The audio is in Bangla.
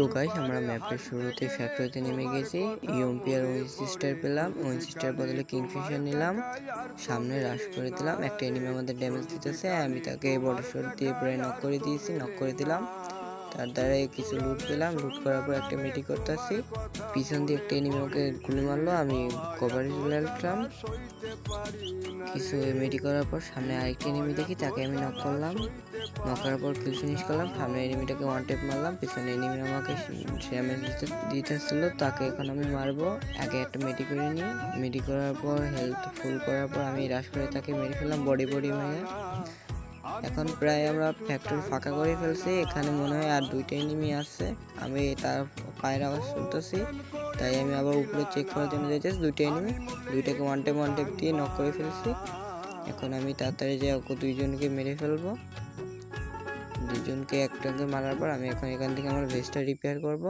তো গাইস আমরা ম্যাপের শুরুতে ফ্যাক্টরিতে নেমে গেছি। ইউএমপি আর উইনচেস্টার পেলাম। উইনচেস্টার বদলে কিংফিশার নিলাম। সামনে রাশ করে দিলাম। একটা এনিমি আমাদের ড্যামেজ দিতেছে, আমি তাকে বডি শট দিয়ে প্রায় নক করে দিয়েছি, নক করে দিলাম। তার দ্বারা কিছু লুট পেলাম। লুট করার পর একটা মেডি করতেছি। পিছন দিয়ে একটা এনিমি আমাকে গুলি মারলো, আমি কভারে চলে আসলাম। কিছু মেডি করার পর সামনে আরেকটা এনিমি দেখি, তাকে আমি নক করলাম। নক করার পর কিল ফিনিশ করলাম। সামনে এনিমিটাকে ওয়ান টেপ মারলাম। পিছনে এনিমি আমাকে ড্যামেজ দিতেছিল, তাকে এখন আমি মারবো। আগে একটা মেডি করে নিই। মেডি করার পর হেলথ ফুল করার পর আমি রাশ করে তাকে মেরে ফেললাম বডি মেরে। এখন প্রায় আমরা ফ্যাক্টরি ফাঁকা করে ফেলছি। এখানে মনে হয় আর দুইটা এনিমি আছে। আমি তার পায়ের আওয়াজ শুনতেছি, তাই আমি আবার উপরে চেক করার জন্য যাইতেছি। দুইটা এনিমি, দুইটাকে ওয়ান টেপ দিয়ে নক করে ফেলছি। এখন আমি তাড়াতাড়ি যে দুইজনকে মেরে ফেলবো। দুজনকে একটাকে মারার পর আমি এখন এখান থেকে আমার ভেস্টটা রিপেয়ার করব।